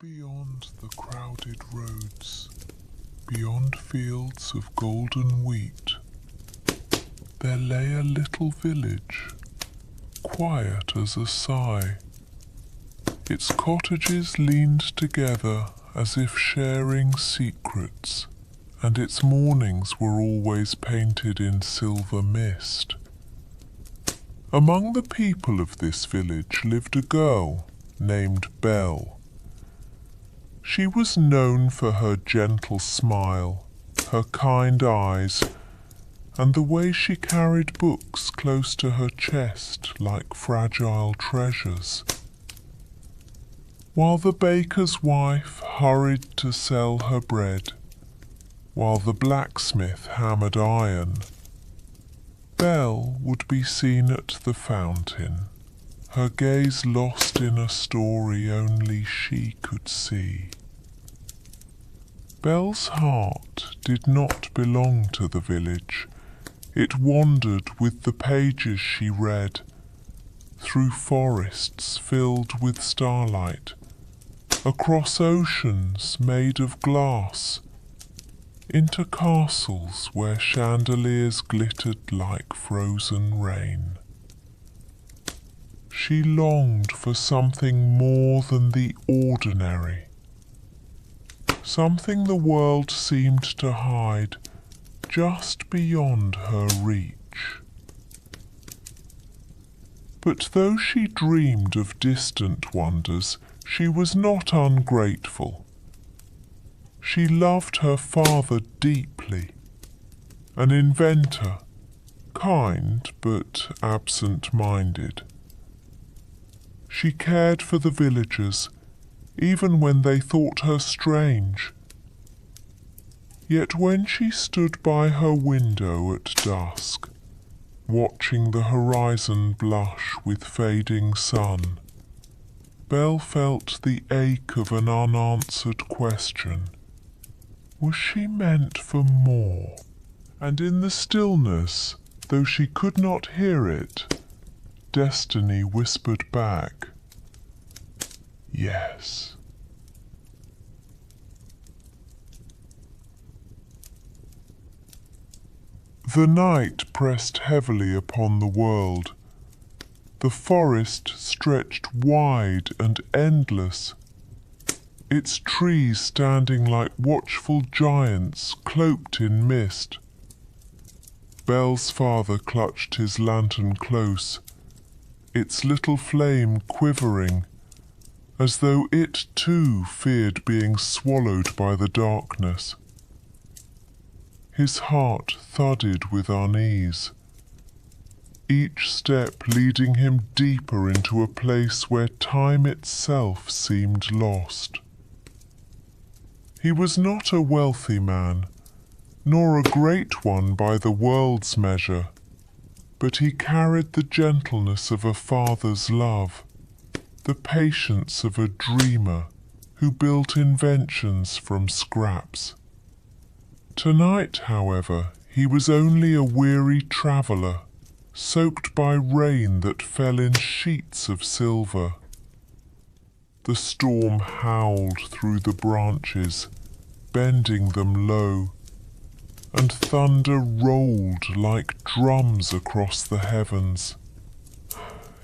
beyond the crowded roads, beyond fields of golden wheat, there lay a little village, quiet as a sigh. Its cottages leaned together as if sharing secrets, and its mornings were always painted in silver mist. Among the people of this village lived a girl named Belle. She was known for her gentle smile, her kind eyes, and the way she carried books close to her chest like fragile treasures. While the baker's wife hurried to sell her bread, while the blacksmith hammered iron, Belle would be seen at the fountain, her gaze lost in a story only she could see. Belle's heart did not belong to the village. It wandered with the pages she read, through forests filled with starlight, across oceans made of glass, into castles where chandeliers glittered like frozen rain. She longed for something more than the ordinary, something the world seemed to hide just beyond her reach. But though she dreamed of distant wonders, she was not ungrateful. She loved her father deeply, an inventor, kind but absent-minded. She cared for the villagers, even when they thought her strange. Yet when she stood by her window at dusk, watching the horizon blush with fading sun, Belle felt the ache of an unanswered question. Was she meant for more? And in the stillness, though she could not hear it, destiny whispered back, yes. The night pressed heavily upon the world. The forest stretched wide and endless, its trees standing like watchful giants cloaked in mist. Belle's father clutched his lantern close, its little flame quivering, as though it too feared being swallowed by the darkness. His heart thudded with unease, each step leading him deeper into a place where time itself seemed lost. He was not a wealthy man, nor a great one by the world's measure, but he carried the gentleness of a father's love, the patience of a dreamer who built inventions from scraps. Tonight, however, he was only a weary traveller, soaked by rain that fell in sheets of silver. The storm howled through the branches, bending them low, and thunder rolled like drums across the heavens.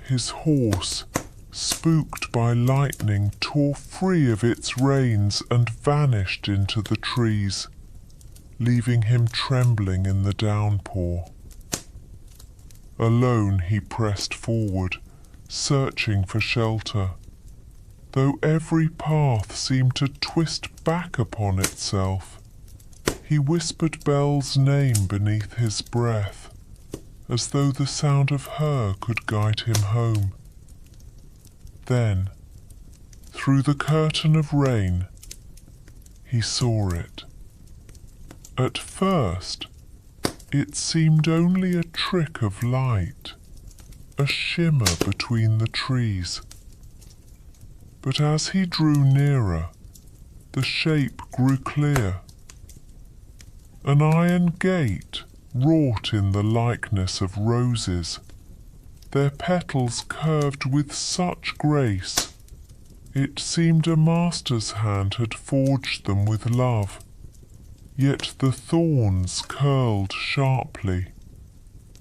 His horse, spooked by lightning, tore free of its reins and vanished into the trees, leaving him trembling in the downpour. Alone he pressed forward, searching for shelter, though every path seemed to twist back upon itself. He whispered Belle's name beneath his breath, as though the sound of her could guide him home. Then, through the curtain of rain, he saw it. At first, it seemed only a trick of light, a shimmer between the trees. But as he drew nearer, the shape grew clear. An iron gate wrought in the likeness of roses, their petals curved with such grace It seemed a master's hand had forged them with love, yet the thorns curled sharply,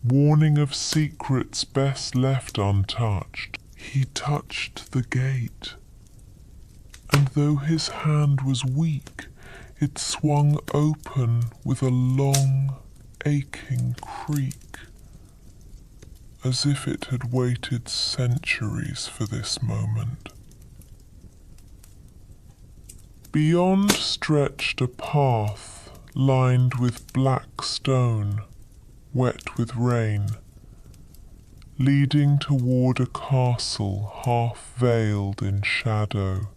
warning of secrets best left untouched. He touched the gate, and though his hand was weak, it swung open with a long, aching creak, as if it had waited centuries for this moment. Beyond stretched a path lined with black stone, wet with rain, leading toward a castle half veiled in shadow.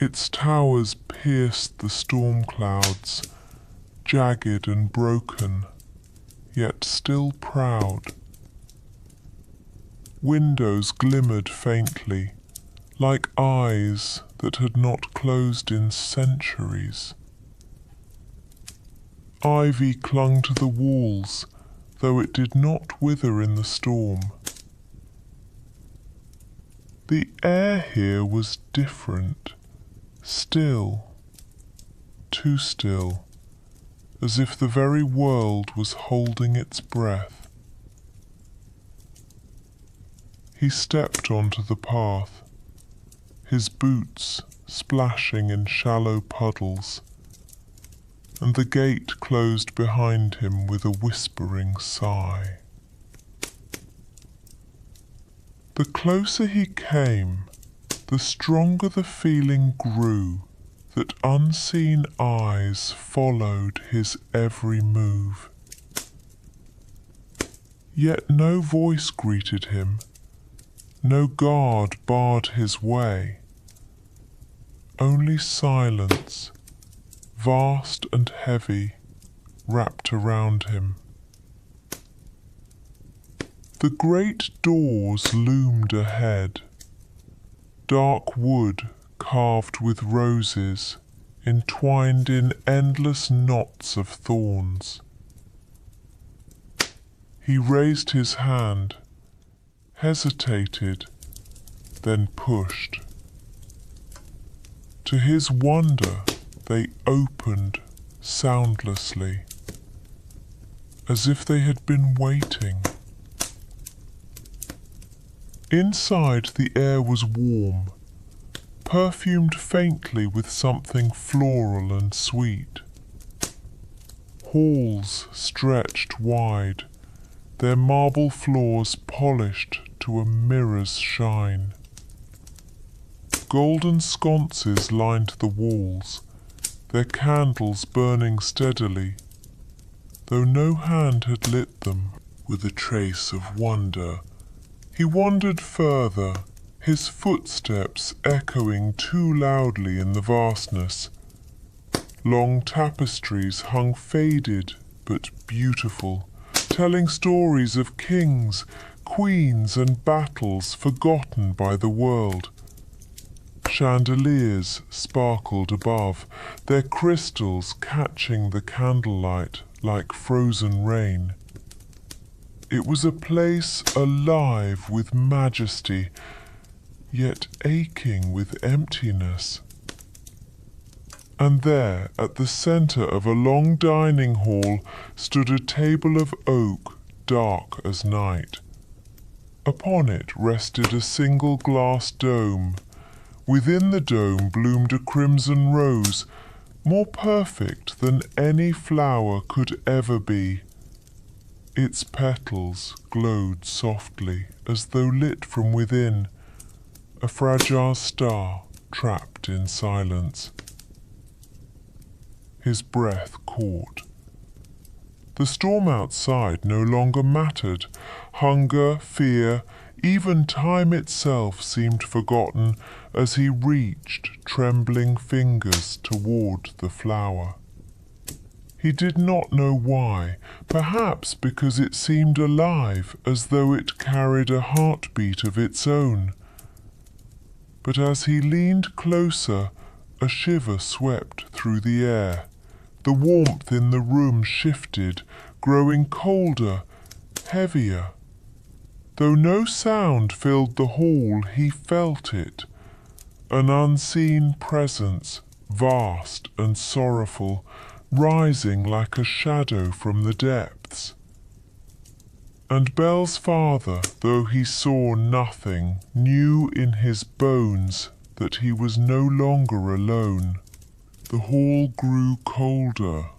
Its towers pierced the storm clouds, jagged and broken, yet still proud. Windows glimmered faintly, like eyes that had not closed in centuries. Ivy clung to the walls, though it did not wither in the storm. The air here was different, still, too still, as if the very world was holding its breath. He stepped onto the path, his boots splashing in shallow puddles, and the gate closed behind him with a whispering sigh. The closer he came, the stronger the feeling grew that unseen eyes followed his every move. Yet no voice greeted him, no guard barred his way, only silence, vast and heavy, wrapped around him. The great doors loomed ahead, dark wood carved with roses, entwined in endless knots of thorns. He raised his hand, hesitated, then pushed. To his wonder, they opened soundlessly, as if they had been waiting. Inside, the air was warm, perfumed faintly with something floral and sweet. Halls stretched wide, their marble floors polished to a mirror's shine. Golden sconces lined the walls, their candles burning steadily, though no hand had lit them. With a trace of wonder, he wandered further, his footsteps echoing too loudly in the vastness. Long tapestries hung faded but beautiful, telling stories of kings, queens, and battles forgotten by the world. Chandeliers sparkled above, their crystals catching the candlelight like frozen rain. It was a place alive with majesty, yet aching with emptiness. And there, at the centre of a long dining hall, stood a table of oak, dark as night. Upon it rested a single glass dome. Within the dome bloomed a crimson rose, more perfect than any flower could ever be. Its petals glowed softly, as though lit from within, a fragile star trapped in silence. His breath caught. The storm outside no longer mattered. Hunger, fear, even time itself seemed forgotten as he reached trembling fingers toward the flower. He did not know why, perhaps because it seemed alive, as though it carried a heartbeat of its own. But as he leaned closer, a shiver swept through the air. The warmth in the room shifted, growing colder, heavier. Though no sound filled the hall, he felt it, an unseen presence, vast and sorrowful, rising like a shadow from the depths. And Belle's father, though he saw nothing, knew in his bones that he was no longer alone. The hall grew colder,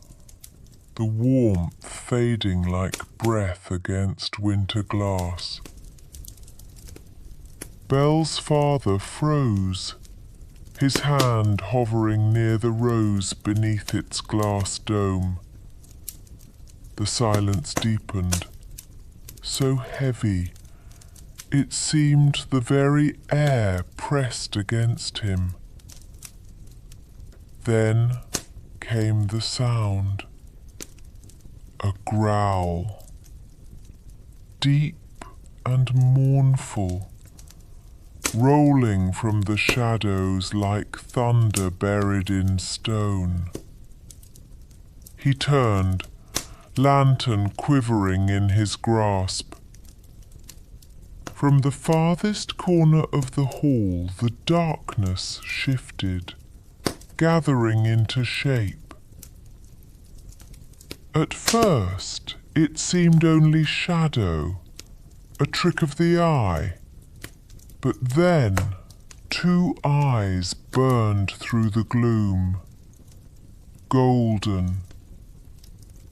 the warmth fading like breath against winter glass. Belle's father froze, his hand hovering near the rose beneath its glass dome. The silence deepened, so heavy, it seemed the very air pressed against him. Then came the sound, a growl, deep and mournful, rolling from the shadows like thunder buried in stone. He turned, lantern quivering in his grasp. From the farthest corner of the hall the darkness shifted, gathering into shape. At first it seemed only shadow, a trick of the eye, but then 2 eyes burned through the gloom, golden,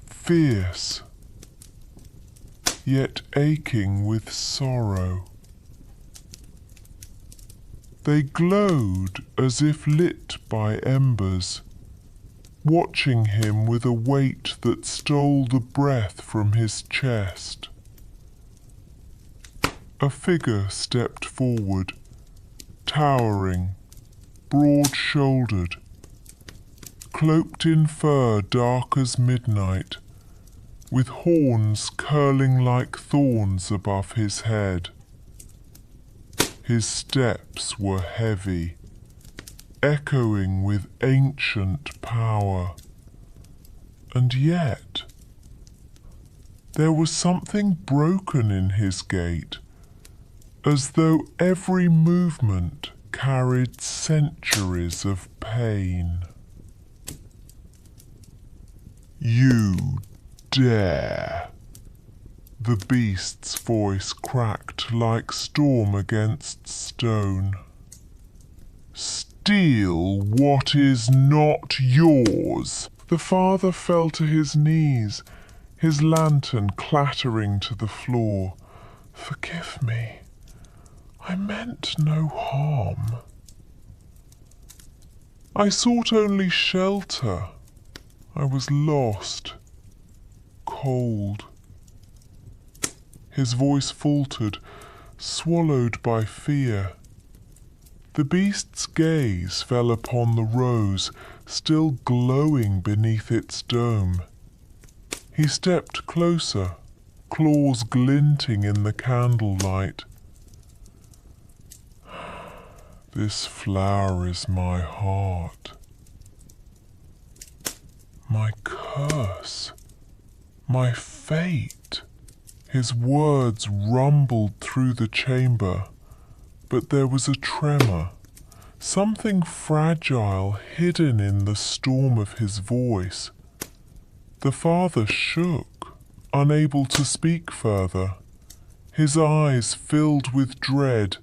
fierce, yet aching with sorrow. They glowed as if lit by embers, watching him with a weight that stole the breath from his chest. A figure stepped forward, towering, broad-shouldered, cloaked in fur dark as midnight, with horns curling like thorns above his head. His steps were heavy, echoing with ancient power, and yet there was something broken in his gait, as though every movement carried centuries of pain. "You dare!" The beast's voice cracked like storm against stone. "Steal what is not yours!" The father fell to his knees, his lantern clattering to the floor. "Forgive me. I meant no harm. I sought only shelter. I was lost, cold." His voice faltered, swallowed by fear. The beast's gaze fell upon the rose, still glowing beneath its dome. He stepped closer, claws glinting in the candlelight. "This flower is my heart, my curse, my fate." His words rumbled through the chamber, but there was a tremor, something fragile hidden in the storm of his voice. The father shook, unable to speak further, his eyes filled with dread,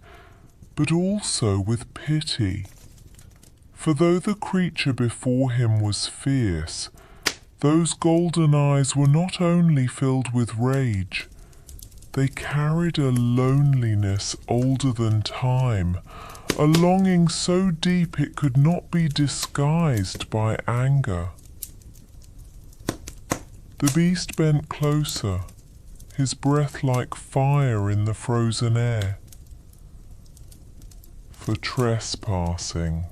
but also with pity. For though the creature before him was fierce, those golden eyes were not only filled with rage, they carried a loneliness older than time, a longing so deep it could not be disguised by anger. The beast bent closer, his breath like fire in the frozen air. "For trespassing,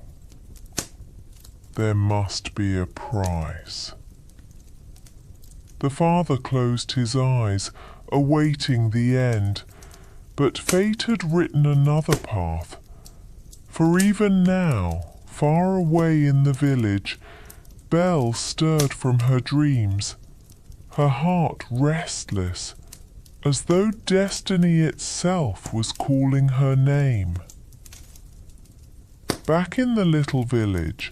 there must be a price." The father closed his eyes, awaiting the end, but fate had written another path. For even now, far away in the village, Belle stirred from her dreams, her heart restless, as though destiny itself was calling her name. Back in the little village,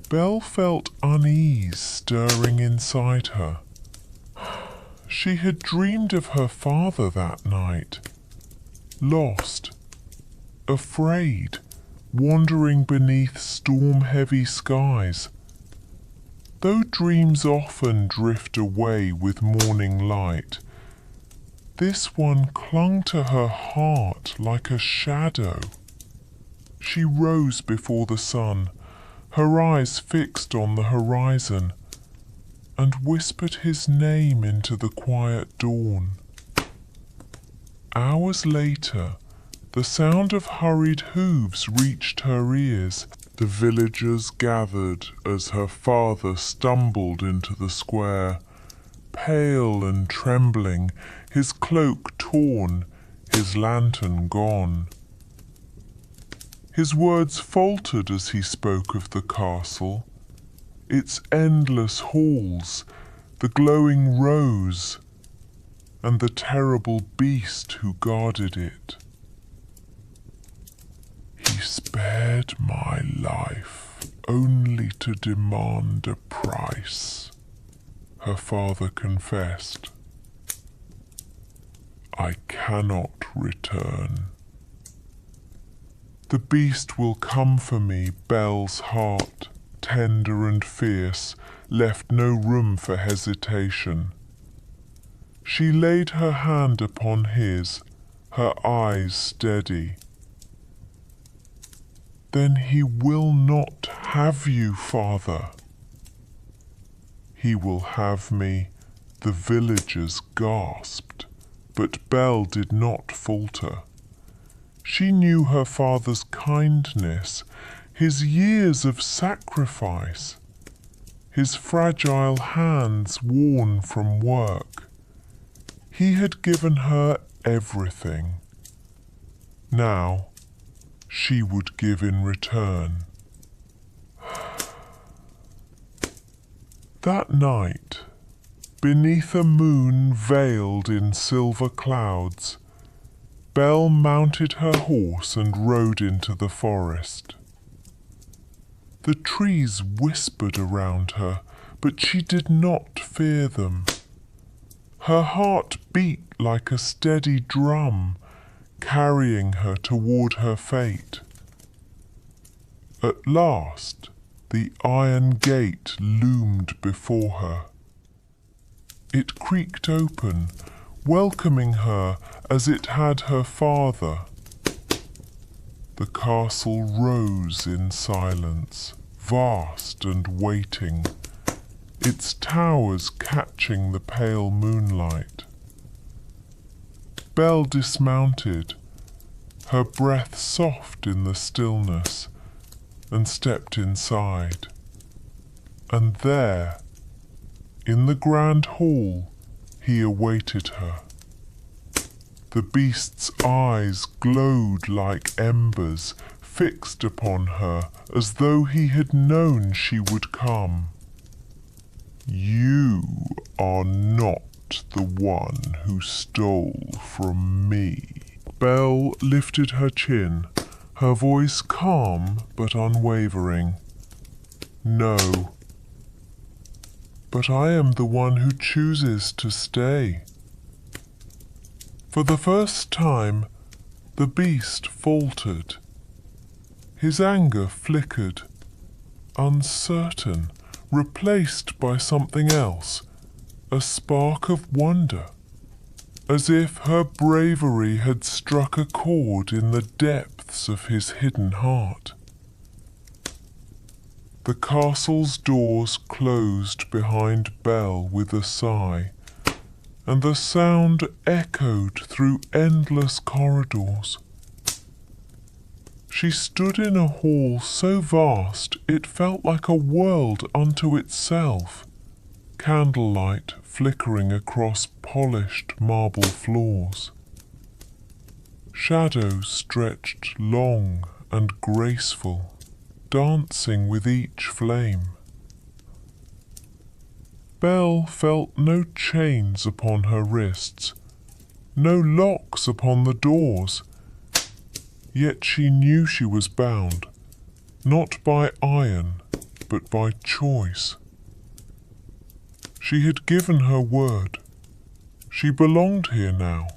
Belle felt unease stirring inside her. She had dreamed of her father that night, lost, afraid, wandering beneath storm-heavy skies. Though dreams often drift away with morning light, this one clung to her heart like a shadow. She rose before the sun, her eyes fixed on the horizon, and whispered his name into the quiet dawn. Hours later, the sound of hurried hooves reached her ears. The villagers gathered as her father stumbled into the square, pale and trembling, his cloak torn, his lantern gone. His words faltered as he spoke of the castle, its endless halls, the glowing rose, and the terrible beast who guarded it. He spared my life only to demand a price, her father confessed. I cannot return. The beast will come for me. Belle's heart, tender and fierce, left no room for hesitation. She laid her hand upon his, her eyes steady. Then he will not have you, father. He will have me, the villagers gasped, but Belle did not falter. She knew her father's kindness, his years of sacrifice, his fragile hands worn from work. He had given her everything. Now she would give in return. That night, beneath a moon veiled in silver clouds, Belle mounted her horse and rode into the forest. The trees whispered around her, but she did not fear them. Her heart beat like a steady drum, carrying her toward her fate. At last, the iron gate loomed before her. It creaked open, welcoming her as it had her father. The castle rose in silence, vast and waiting, its towers catching the pale moonlight. Belle dismounted, her breath soft in the stillness, and stepped inside. And there, in the grand hall, he awaited her. The beast's eyes glowed like embers, fixed upon her as though he had known she would come. You are not the one who stole from me. Belle lifted her chin, her voice calm but unwavering. No, but I am the one who chooses to stay. For the first time, the beast faltered. His anger flickered, uncertain, replaced by something else, a spark of wonder, as if her bravery had struck a chord in the depths of his hidden heart. The castle's doors closed behind Belle with a sigh, and the sound echoed through endless corridors. She stood in a hall so vast it felt like a world unto itself, candlelight flickering across polished marble floors. Shadows stretched long and graceful, dancing with each flame. Belle felt no chains upon her wrists, no locks upon the doors. Yet she knew she was bound, not by iron, but by choice. She had given her word. She belonged here now.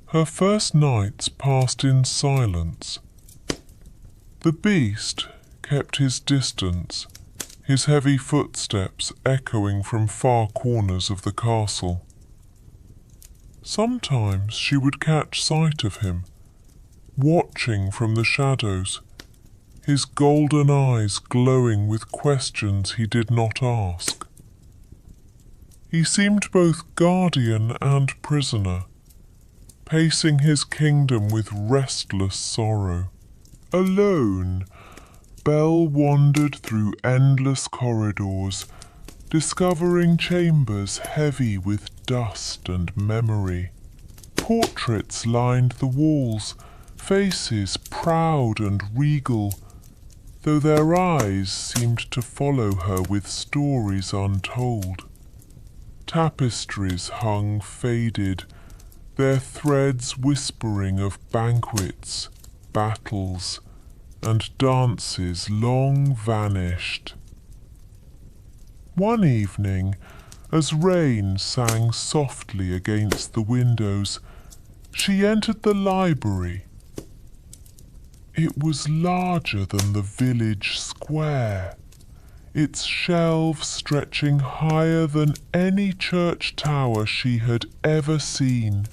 Her first nights passed in silence. The beast kept his distance, his heavy footsteps echoing from far corners of the castle. Sometimes she would catch sight of him, watching from the shadows, his golden eyes glowing with questions he did not ask. He seemed both guardian and prisoner, pacing his kingdom with restless sorrow. Alone, Belle wandered through endless corridors, discovering chambers heavy with dust and memory. Portraits lined the walls, faces proud and regal, though their eyes seemed to follow her with stories untold. Tapestries hung faded, their threads whispering of banquets, battles, and dances long vanished. One evening, as rain sang softly against the windows, she entered the library. It was larger than the village square, its shelves stretching higher than any church tower she had ever seen.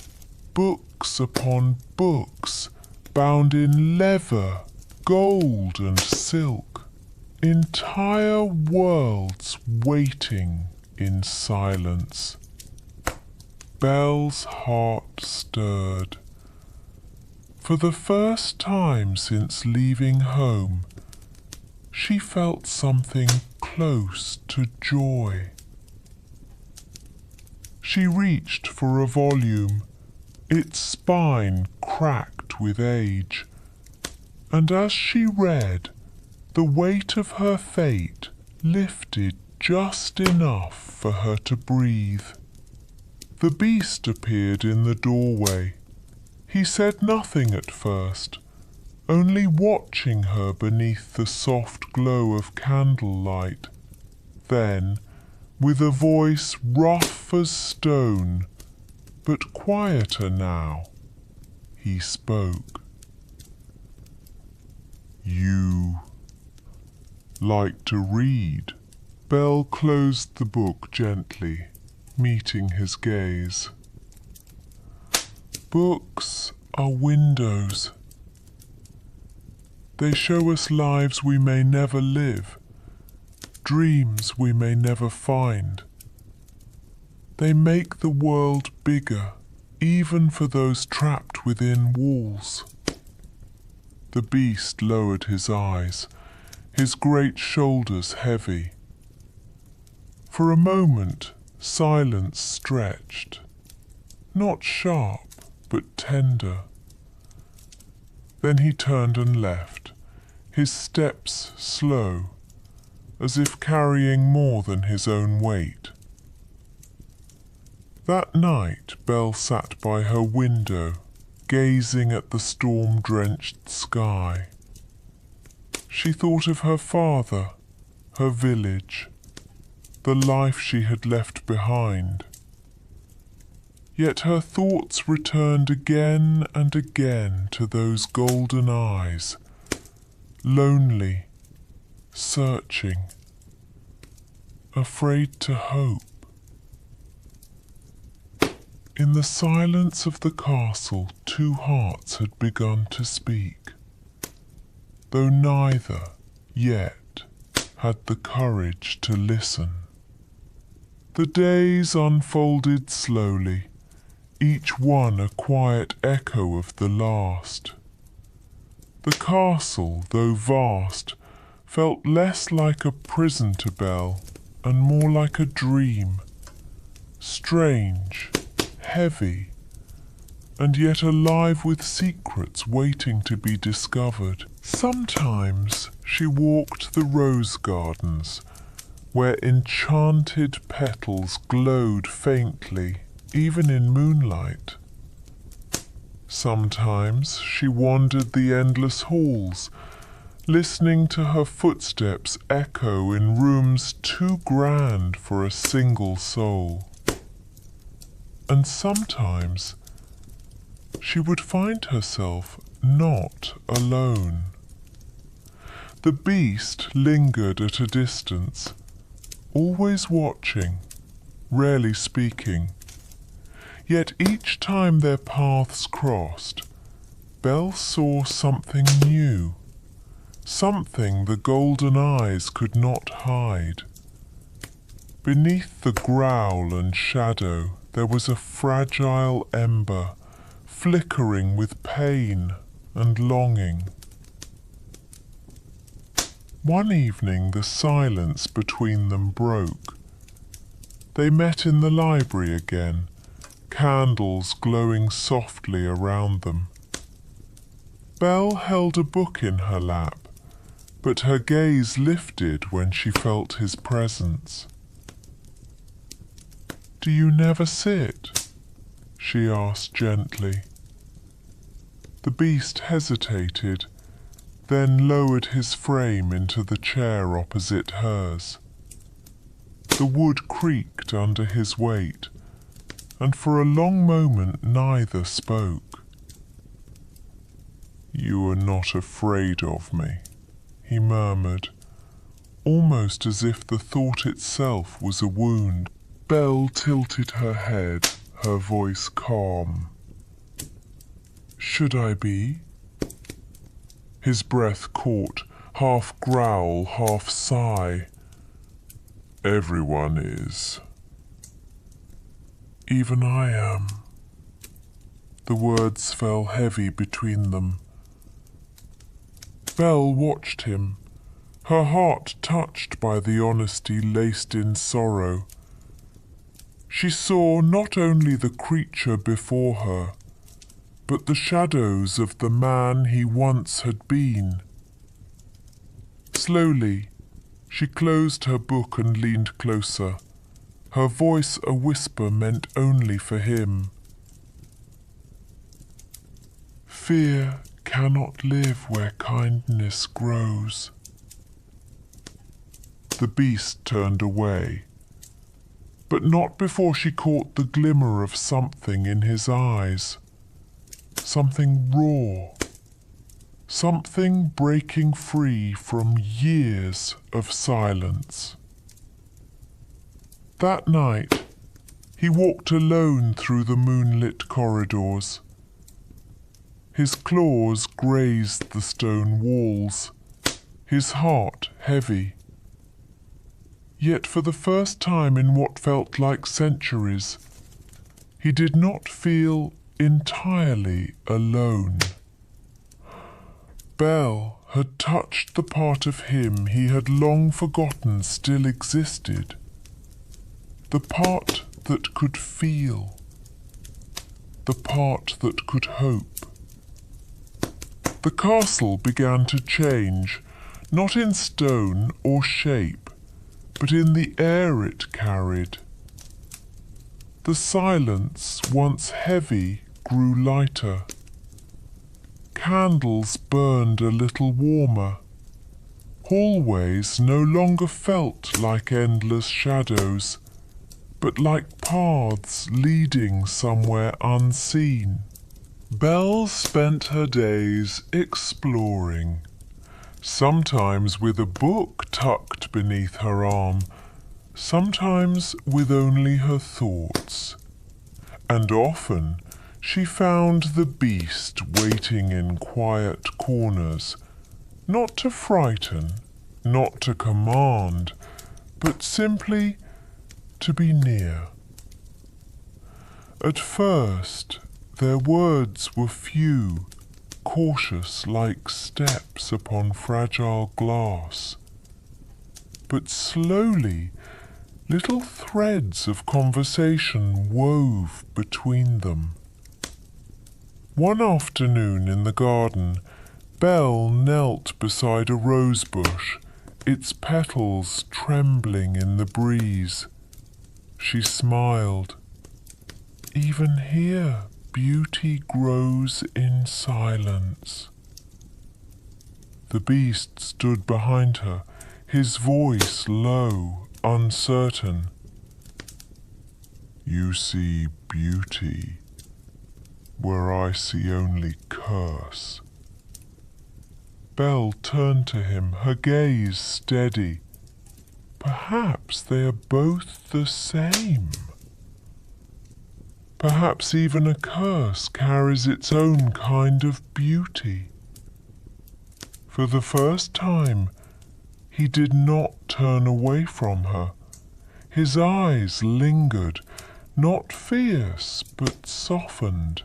Books upon books, bound in leather, gold and silk. Entire worlds waiting in silence. Belle's heart stirred. For the first time since leaving home, she felt something close to joy. She reached for a volume, its spine cracked with age, and as she read, the weight of her fate lifted just enough for her to breathe. The beast appeared in the doorway. He said nothing at first, only watching her beneath the soft glow of candlelight. Then, with a voice rough as stone, but quieter now, he spoke. "You like to read?" Belle closed the book gently, meeting his gaze. Books are windows. They show us lives we may never live, dreams we may never find. They make the world bigger, even for those trapped within walls. The beast lowered his eyes, his great shoulders heavy. For a moment, silence stretched, not sharp, but tender. Then he turned and left, his steps slow, as if carrying more than his own weight. That night Belle sat by her window, gazing at the storm-drenched sky. She thought of her father, her village, the life she had left behind. Yet her thoughts returned again and again to those golden eyes, lonely, searching, afraid to hope. In the silence of the castle, two hearts had begun to speak, though neither yet had the courage to listen. The days unfolded slowly, each one a quiet echo of the last. The castle, though vast, felt less like a prison to Belle and more like a dream, strange, heavy, and yet alive with secrets waiting to be discovered. Sometimes she walked the rose gardens, where enchanted petals glowed faintly even in moonlight. Sometimes she wandered the endless halls, listening to her footsteps echo in rooms too grand for a single soul. And sometimes she would find herself not alone. The beast lingered at a distance, always watching, rarely speaking. Yet each time their paths crossed, Belle saw something new, something the golden eyes could not hide. Beneath the growl and shadow there was a fragile ember, flickering with pain and longing. One evening the silence between them broke. They met in the library again, candles glowing softly around them. Belle held a book in her lap, but her gaze lifted when she felt his presence. "Do you never sit?" she asked gently. The beast hesitated, then lowered his frame into the chair opposite hers. The wood creaked under his weight, and for a long moment neither spoke. "You are not afraid of me," he murmured, almost as if the thought itself was a wound. Belle tilted her head, her voice calm. "Should I be?" His breath caught, half growl, half sigh. "Everyone is. Even I am." The words fell heavy between them. Belle watched him, her heart touched by the honesty laced in sorrow. She saw not only the creature before her, but the shadows of the man he once had been. Slowly, she closed her book and leaned closer, her voice a whisper meant only for him. "Fear cannot live where kindness grows." The beast turned away, but not before she caught the glimmer of something in his eyes. Something raw, something breaking free from years of silence. That night, he walked alone through the moonlit corridors. His claws grazed the stone walls, his heart heavy. Yet for the first time in what felt like centuries, he did not feel entirely alone. Belle had touched the part of him he had long forgotten still existed, the part that could feel, the part that could hope. The castle began to change, not in stone or shape, but in the air it carried. The silence, once heavy, grew lighter. Candles burned a little warmer. Hallways no longer felt like endless shadows, but like paths leading somewhere unseen. Belle spent her days exploring, sometimes with a book tucked beneath her arm, sometimes with only her thoughts. And often she found the beast waiting in quiet corners, not to frighten, not to command, but simply to be near. At first, their words were few, cautious like steps upon fragile glass. But slowly, little threads of conversation wove between them. One afternoon in the garden, Belle knelt beside a rose bush, its petals trembling in the breeze. She smiled. Even here, beauty grows in silence. The beast stood behind her, his voice low, uncertain. You see beauty where I see only curse. Belle turned to him, her gaze steady. Perhaps they are both the same. Perhaps even a curse carries its own kind of beauty. For the first time, he did not turn away from her. His eyes lingered, not fierce, but softened,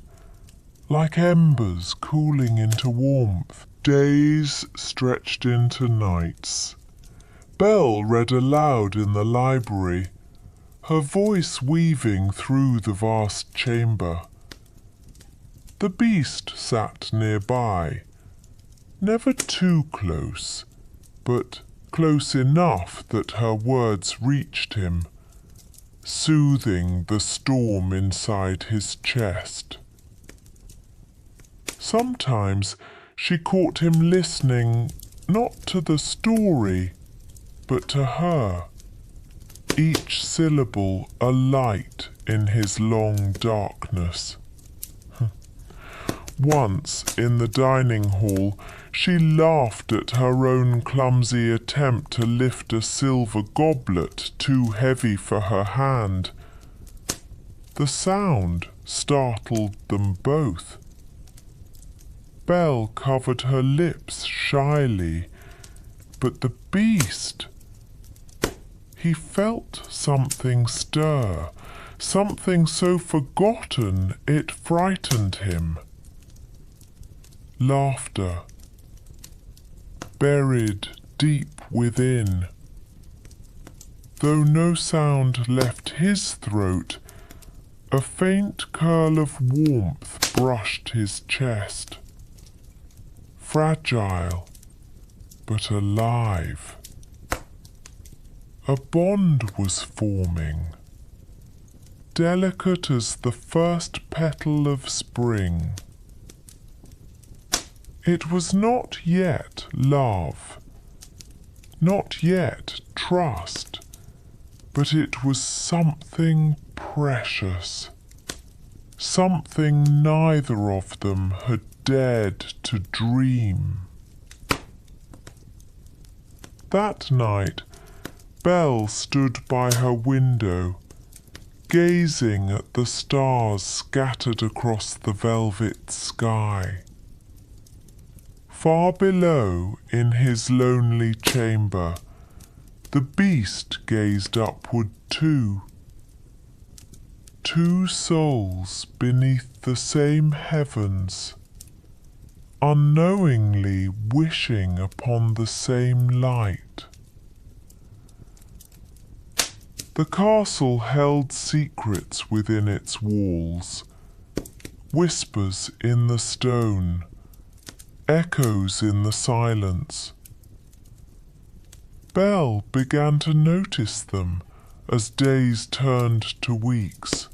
like embers cooling into warmth. Days stretched into nights. Belle read aloud in the library, her voice weaving through the vast chamber. The beast sat nearby, never too close, but close enough that her words reached him, soothing the storm inside his chest. Sometimes she caught him listening, not to the story, but to her, each syllable a light in his long darkness. Once, in the dining hall, she laughed at her own clumsy attempt to lift a silver goblet too heavy for her hand. The sound startled them both. Belle covered her lips shyly, but the beast... He felt something stir, something so forgotten it frightened him. Laughter, buried deep within. Though no sound left his throat, a faint curl of warmth brushed his chest. Fragile, but alive. A bond was forming, delicate as the first petal of spring. It was not yet love, not yet trust, but it was something precious, something neither of them had dared to dream. That night, Belle stood by her window, gazing at the stars scattered across the velvet sky. Far below, in his lonely chamber, the beast gazed upward too. Two souls beneath the same heavens, unknowingly wishing upon the same light. The castle held secrets within its walls, whispers in the stone, echoes in the silence. Belle began to notice them as days turned to weeks.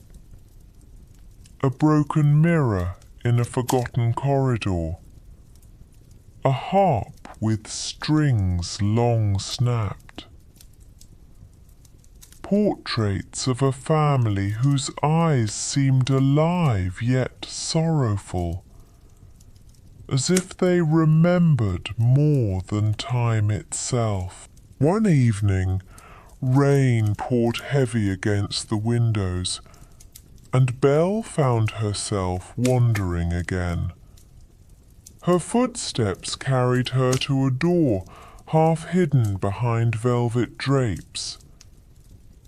A broken mirror in a forgotten corridor, a harp with strings long snapped. Portraits of a family whose eyes seemed alive yet sorrowful, as if they remembered more than time itself. One evening, rain poured heavy against the windows, and Belle found herself wandering again. Her footsteps carried her to a door half hidden behind velvet drapes.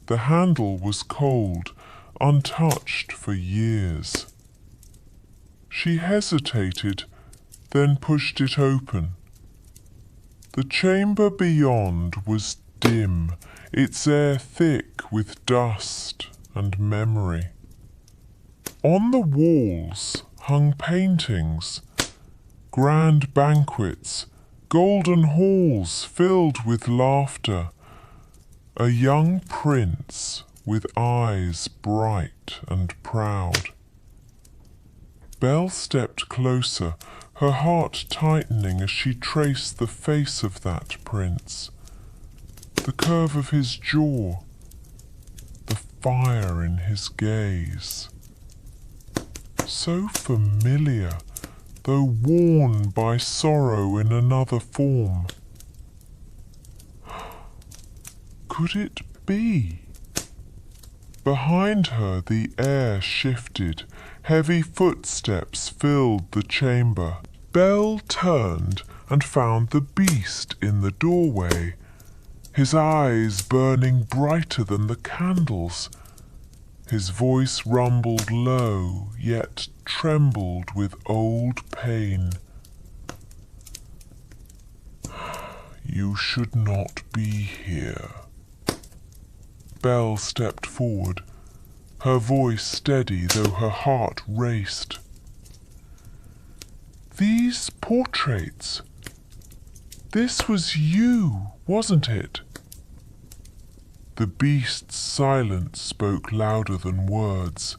The handle was cold, untouched for years. She hesitated, then pushed it open. The chamber beyond was dim, its air thick with dust and memory. On the walls hung paintings, grand banquets, golden halls filled with laughter. A young prince with eyes bright and proud. Belle stepped closer, her heart tightening as she traced the face of that prince, the curve of his jaw, the fire in his gaze. So familiar, though worn by sorrow in another form. Could it be? Behind her the air shifted, heavy footsteps filled the chamber. Belle turned and found the beast in the doorway, his eyes burning brighter than the candles. His voice rumbled low, yet trembled with old pain. "You should not be here." Belle stepped forward, her voice steady though her heart raced. "These portraits. This was you, wasn't it?" The beast's silence spoke louder than words.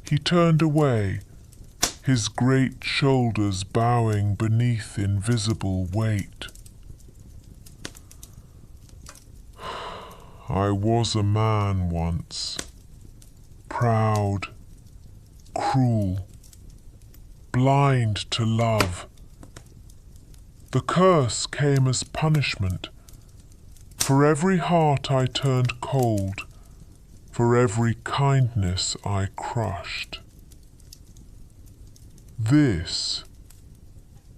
He turned away, his great shoulders bowing beneath invisible weight. "I was a man once, proud, cruel, blind to love. The curse came as punishment. For every heart I turned cold, for every kindness I crushed. This,"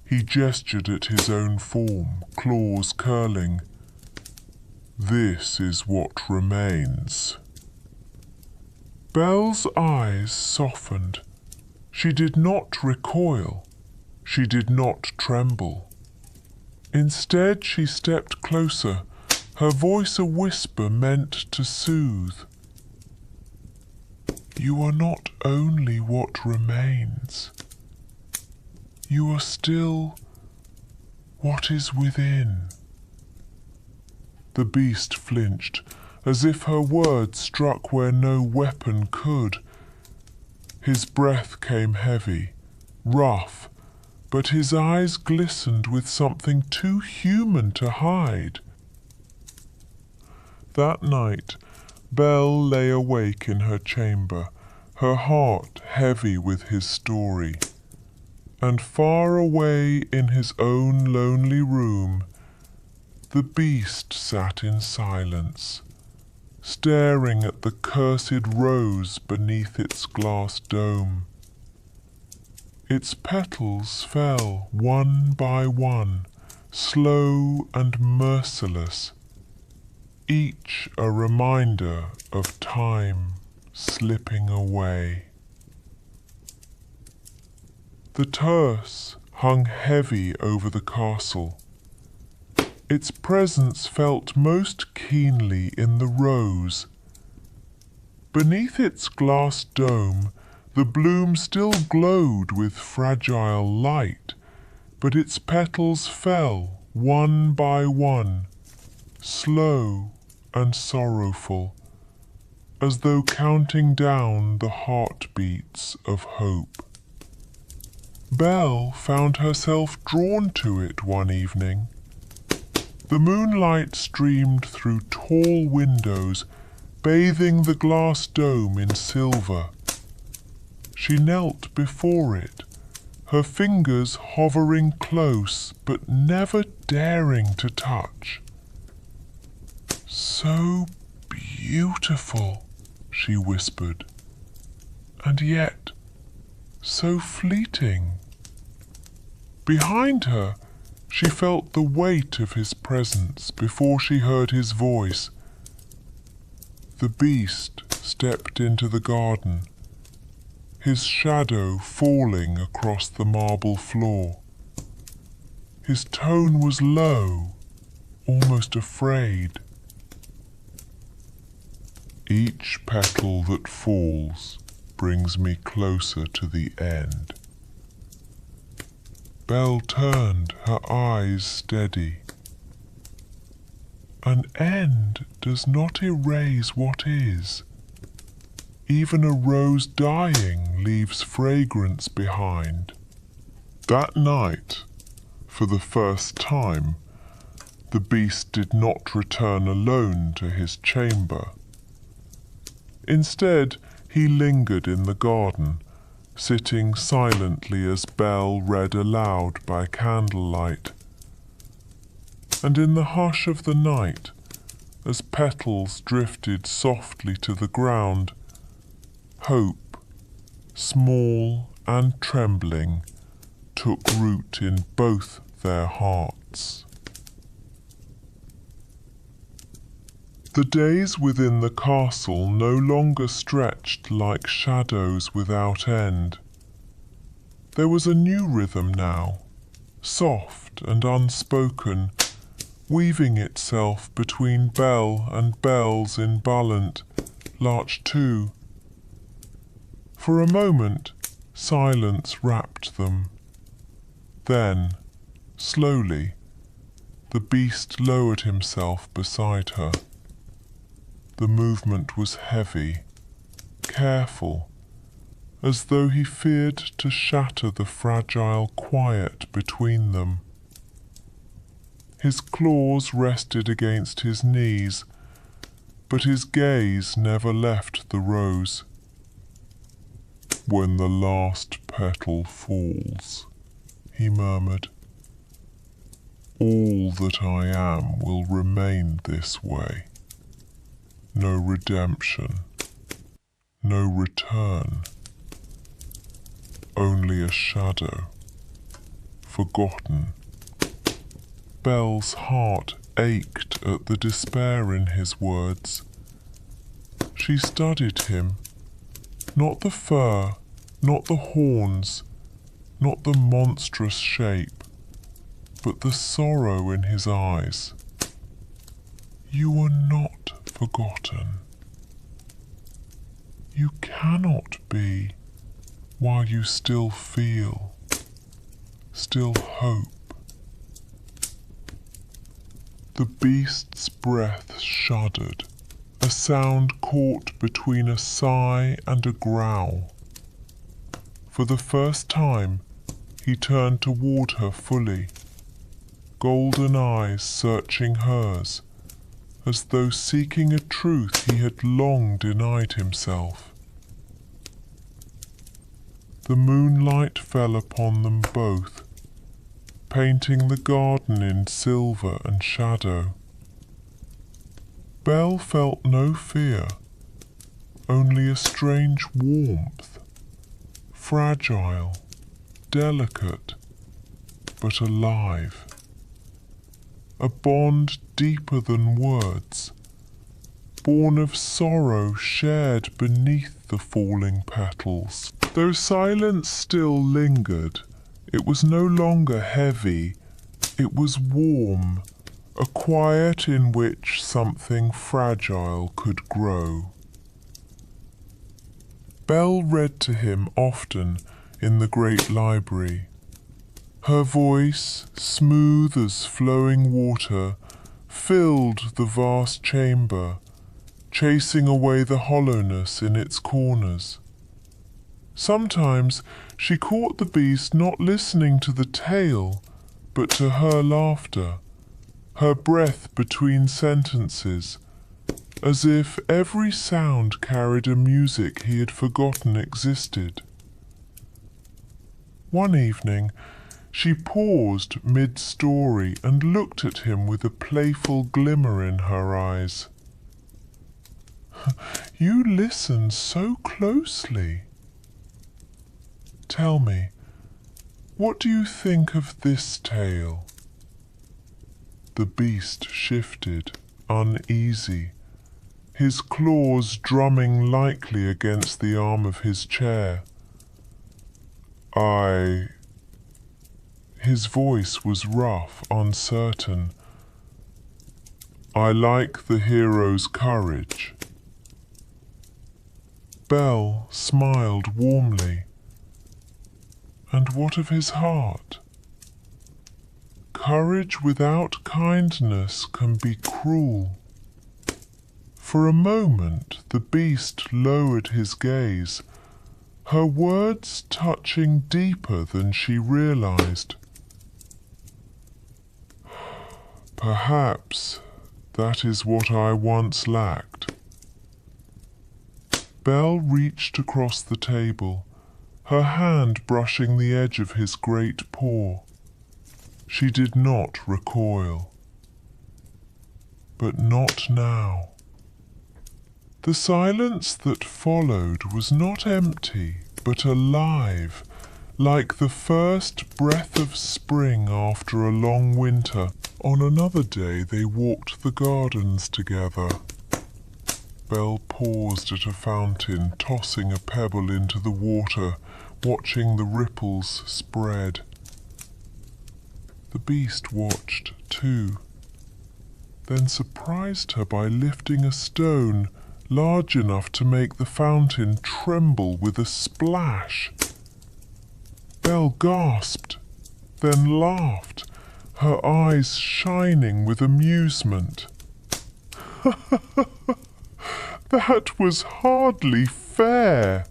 he gestured at his own form, claws curling, "this is what remains." Belle's eyes softened. She did not recoil. She did not tremble. Instead, she stepped closer, her voice a whisper meant to soothe. "You are not only what remains. You are still what is within." The beast flinched, as if her words struck where no weapon could. His breath came heavy, rough, but his eyes glistened with something too human to hide. That night, Belle lay awake in her chamber, her heart heavy with his story. And far away in his own lonely room, the beast sat in silence, staring at the cursed rose beneath its glass dome. Its petals fell one by one, slow and merciless, each a reminder of time slipping away. The terrace hung heavy over the castle. Its presence felt most keenly in the rose. Beneath its glass dome, the bloom still glowed with fragile light, but its petals fell one by one, slow and sorrowful, as though counting down the heartbeats of hope. Belle found herself drawn to it one evening. The moonlight streamed through tall windows, bathing the glass dome in silver. She knelt before it, her fingers hovering close but never daring to touch. "So beautiful," she whispered, "and yet so fleeting." Behind her, she felt the weight of his presence before she heard his voice. The beast stepped into the garden, his shadow falling across the marble floor. His tone was low, almost afraid. "Each petal that falls brings me closer to the end." Belle turned, her eyes steady. An end does not erase what is. Even a rose dying leaves fragrance behind. That night, for the first time, the beast did not return alone to his chamber. Instead, he lingered in the garden, sitting silently as Belle read aloud by candlelight. And in the hush of the night, as petals drifted softly to the ground, hope, small and trembling, took root in both their hearts. The days within the castle no longer stretched like shadows without end. There was a new rhythm now, soft and unspoken, weaving itself between bell and bells in Bullant, Larch 2. For a moment, silence wrapped them. Then, slowly, the beast lowered himself beside her. The movement was heavy, careful, as though he feared to shatter the fragile quiet between them. His claws rested against his knees, but his gaze never left the rose. "When the last petal falls," he murmured, "all that I am will remain this way. No redemption, no return, only a shadow, forgotten." Belle's heart ached at the despair in his words. She studied him, not the fur, not the horns, not the monstrous shape, but the sorrow in his eyes. "You are not forgotten. You cannot be while you still feel, still hope." The beast's breath shuddered, a sound caught between a sigh and a growl. For the first time, he turned toward her fully, golden eyes searching hers, as though seeking a truth he had long denied himself. The moonlight fell upon them both, painting the garden in silver and shadow. Belle felt no fear, only a strange warmth, fragile, delicate, but alive. A bond deeper than words, born of sorrow shared beneath the falling petals. Though silence still lingered, it was no longer heavy, it was warm, a quiet in which something fragile could grow. Belle read to him often in the great library. Her voice, smooth as flowing water, filled the vast chamber, chasing away the hollowness in its corners. Sometimes she caught the beast not listening to the tale, but to her laughter, her breath between sentences, as if every sound carried a music he had forgotten existed. One evening, she paused mid-story and looked at him with a playful glimmer in her eyes. "You listen so closely. Tell me, what do you think of this tale?" The beast shifted, uneasy, his claws drumming lightly against the arm of his chair. His voice was rough, uncertain. "I like the hero's courage." Belle smiled warmly. "And what of his heart?" Courage without kindness can be cruel. For a moment the beast lowered his gaze, her words touching deeper than she realized. Perhaps that is what I once lacked. Belle reached across the table, her hand brushing the edge of his great paw. She did not recoil. But not now. The silence that followed was not empty, but alive, like the first breath of spring after a long winter. On another day they walked the gardens together. Belle paused at a fountain, tossing a pebble into the water, watching the ripples spread. The beast watched too, then surprised her by lifting a stone large enough to make the fountain tremble with a splash. Belle gasped, then laughed, her eyes shining with amusement. That was hardly fair.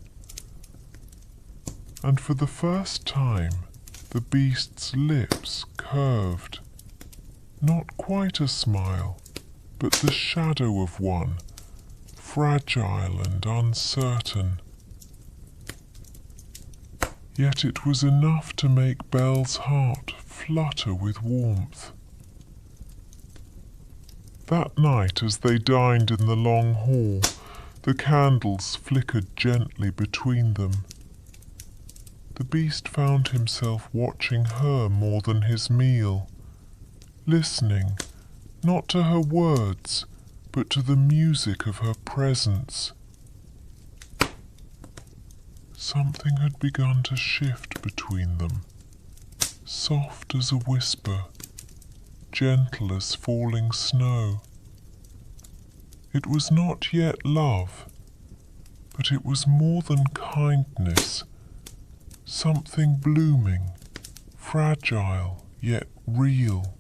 And for the first time, the beast's lips curved. Not quite a smile, but the shadow of one, fragile and uncertain. Yet it was enough to make Belle's heart flutter with warmth. That night, as they dined in the long hall, the candles flickered gently between them. The beast found himself watching her more than his meal, listening, not to her words, but to the music of her presence. Something had begun to shift between them, soft as a whisper, gentle as falling snow. It was not yet love, but it was more than kindness, something blooming, fragile yet real.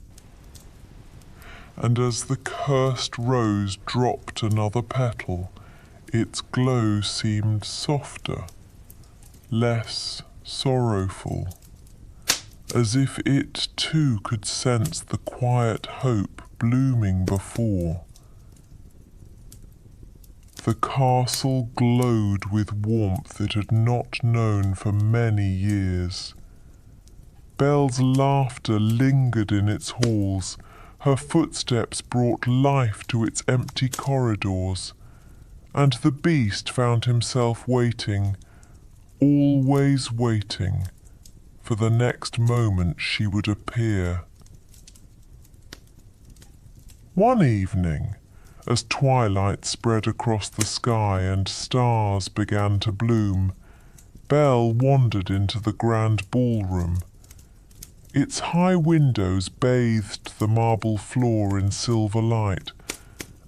And as the cursed rose dropped another petal, its glow seemed softer, less sorrowful, as if it too could sense the quiet hope blooming before. The castle glowed with warmth it had not known for many years. Belle's laughter lingered in its halls, her footsteps brought life to its empty corridors, and the beast found himself waiting, always waiting, for the next moment she would appear. One evening, as twilight spread across the sky and stars began to bloom, Belle wandered into the grand ballroom. Its high windows bathed the marble floor in silver light,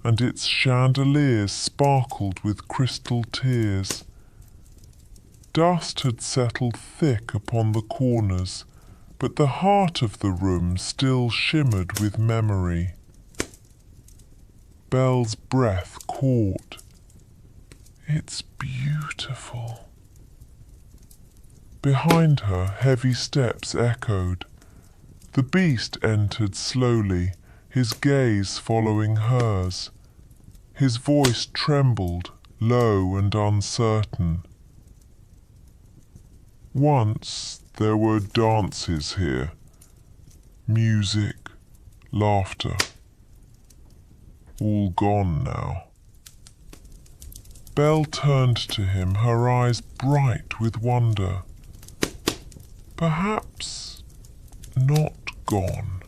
and its chandeliers sparkled with crystal tears. Dust had settled thick upon the corners, but the heart of the room still shimmered with memory. Belle's breath caught. It's beautiful. Behind her, heavy steps echoed. The beast entered slowly, his gaze following hers. His voice trembled, low and uncertain. Once there were dances here, music, laughter. All gone now. Belle turned to him, her eyes bright with wonder. Perhaps not gone,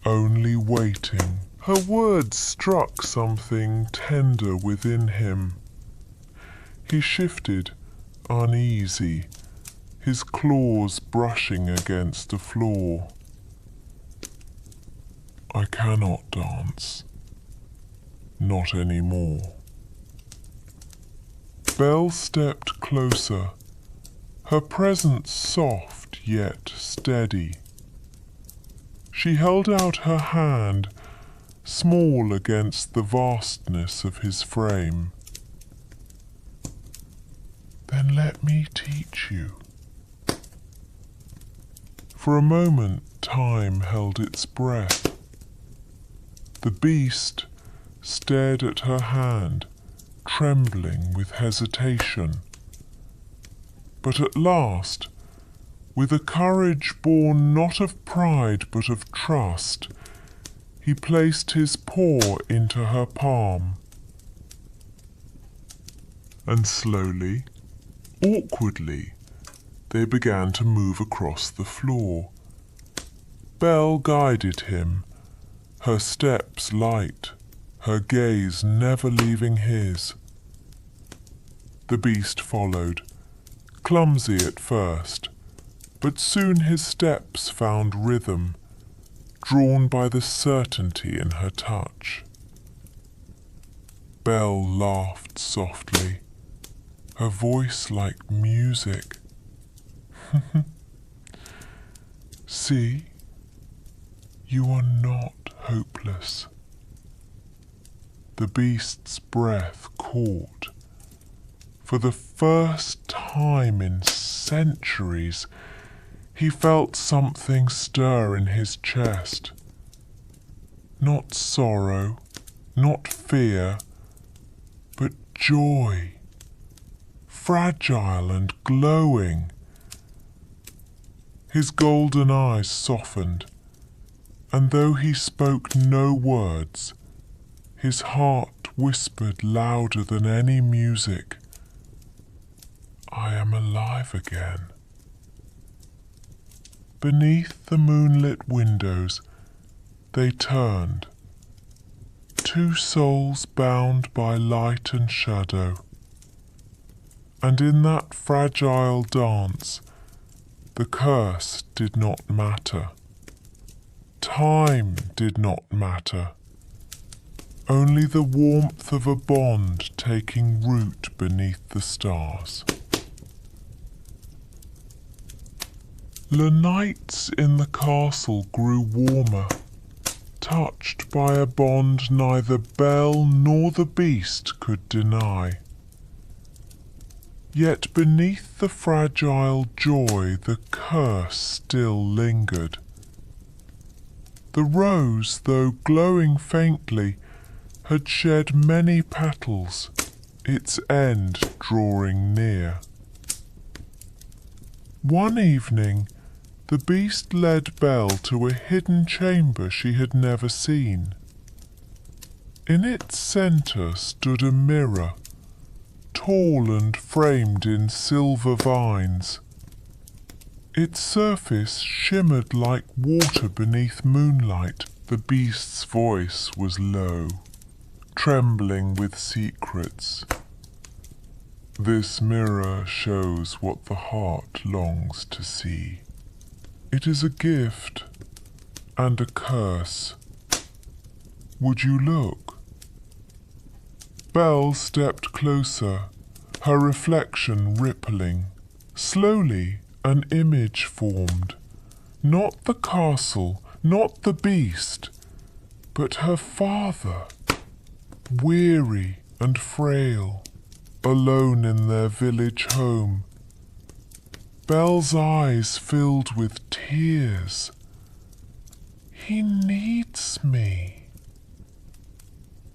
only waiting. Her words struck something tender within him. He shifted, uneasy, his claws brushing against the floor. I cannot dance. Not anymore. Belle stepped closer, her presence soft yet steady. She held out her hand, small against the vastness of his frame. "Then let me teach you." For a moment time held its breath. The beast stared at her hand, trembling with hesitation. But at last, with a courage born not of pride but of trust, he placed his paw into her palm. And slowly, awkwardly, they began to move across the floor. Belle guided him, her steps light, her gaze never leaving his. The beast followed, clumsy at first, but soon his steps found rhythm, drawn by the certainty in her touch. Belle laughed softly, her voice like music. "See, you are not hopeless." The beast's breath caught. For the first time in centuries, he felt something stir in his chest. Not sorrow, not fear, but joy, fragile and glowing. His golden eyes softened, and though he spoke no words, his heart whispered louder than any music, "I am alive again." Beneath the moonlit windows, they turned, two souls bound by light and shadow. And in that fragile dance, the curse did not matter. Time did not matter. Only the warmth of a bond taking root beneath the stars. The nights in the castle grew warmer, touched by a bond neither Belle nor the beast could deny. Yet beneath the fragile joy the curse still lingered. The rose, though glowing faintly, had shed many petals, its end drawing near. One evening, the beast led Belle to a hidden chamber she had never seen. In its centre stood a mirror, tall and framed in silver vines. Its surface shimmered like water beneath moonlight. The beast's voice was low, trembling with secrets. "This mirror shows what the heart longs to see. It is a gift and a curse. Would you look?" Belle stepped closer, her reflection rippling. Slowly an image formed. Not the castle, not the beast, but her father, weary and frail, alone in their village home. Belle's eyes filled with tears. "He needs me."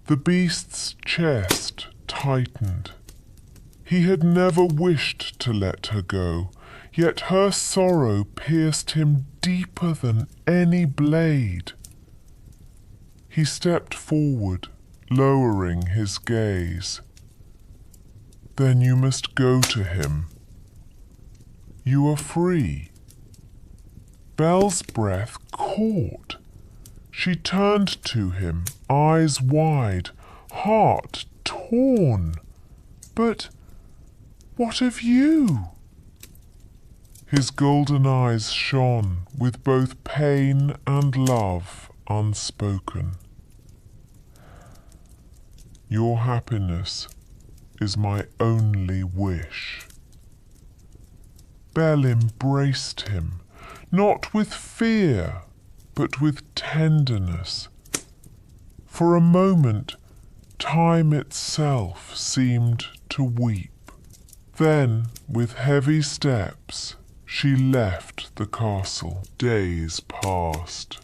The beast's chest tightened. He had never wished to let her go, yet her sorrow pierced him deeper than any blade. He stepped forward, lowering his gaze. "Then you must go to him. You are free." Belle's breath caught. She turned to him, eyes wide, heart torn. "But what of you?" His golden eyes shone with both pain and love unspoken. "Your happiness is my only wish." Belle embraced him, not with fear, but with tenderness. For a moment, time itself seemed to weep. Then, with heavy steps, she left the castle. Days passed.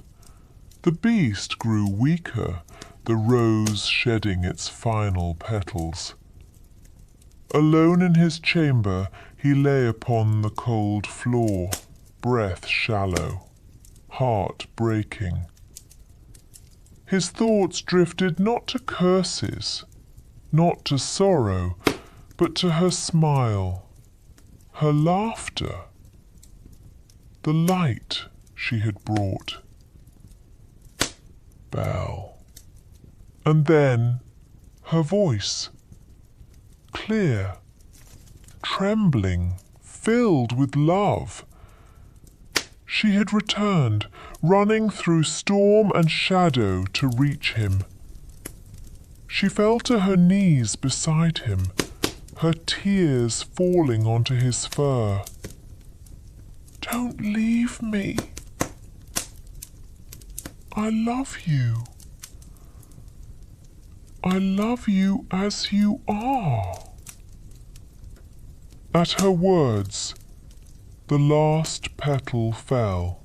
The beast grew weaker, the rose shedding its final petals. Alone in his chamber, he lay upon the cold floor, breath shallow, heart breaking. His thoughts drifted not to curses, not to sorrow, but to her smile, her laughter, the light she had brought. Belle. And then her voice, clear, trembling, filled with love. She had returned, running through storm and shadow to reach him. She fell to her knees beside him, her tears falling onto his fur. "Don't leave me. I love you. I love you as you are." At her words, the last petal fell.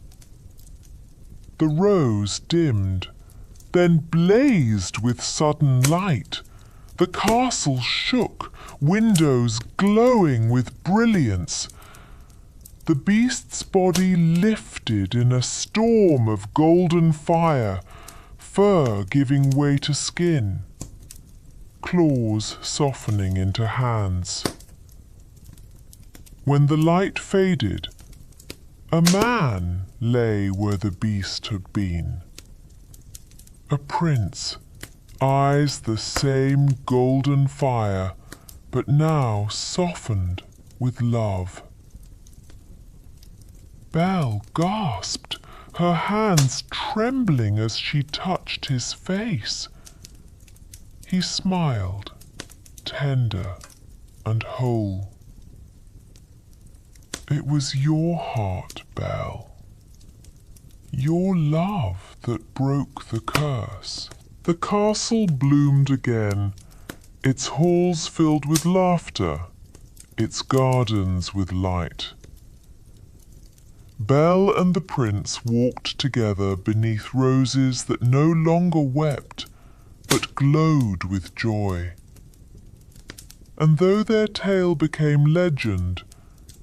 The rose dimmed, then blazed with sudden light. The castle shook, windows glowing with brilliance. The beast's body lifted in a storm of golden fire, fur giving way to skin, claws softening into hands. When the light faded, a man lay where the beast had been. A prince, eyes the same golden fire, but now softened with love. Belle gasped, her hands trembling as she touched his face. He smiled, tender and whole. "It was your heart, Belle, your love that broke the curse." The castle bloomed again, its halls filled with laughter, its gardens with light. Belle and the prince walked together beneath roses that no longer wept, but glowed with joy. And though their tale became legend,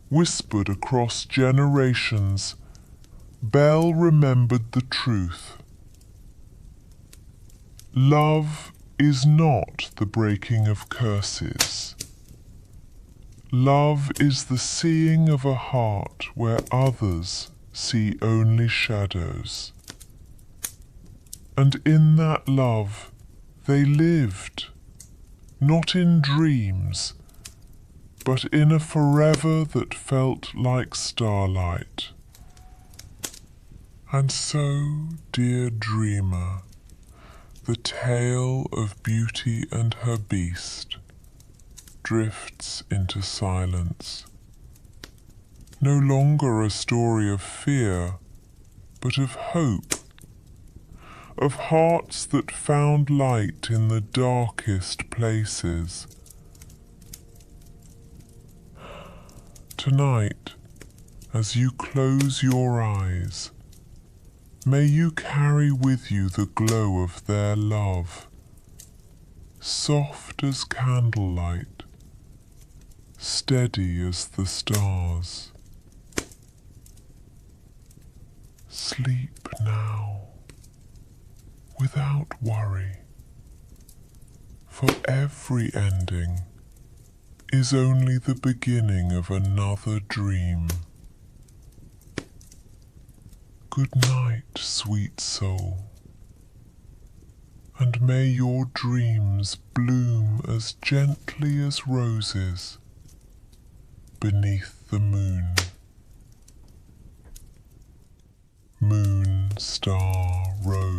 whispered across generations, Belle remembered the truth. Love is not the breaking of curses. Love is the seeing of a heart where others see only shadows. And in that love they lived, not in dreams, but in a forever that felt like starlight. And so, dear dreamer, the tale of Beauty and her Beast drifts into silence. No longer a story of fear, but of hope, of hearts that found light in the darkest places. Tonight, as you close your eyes, may you carry with you the glow of their love, soft as candlelight, steady as the stars. Sleep now, without worry, for every ending is only the beginning of another dream. Good night, sweet soul, and may your dreams bloom as gently as roses beneath the moon. Moon, star, rose.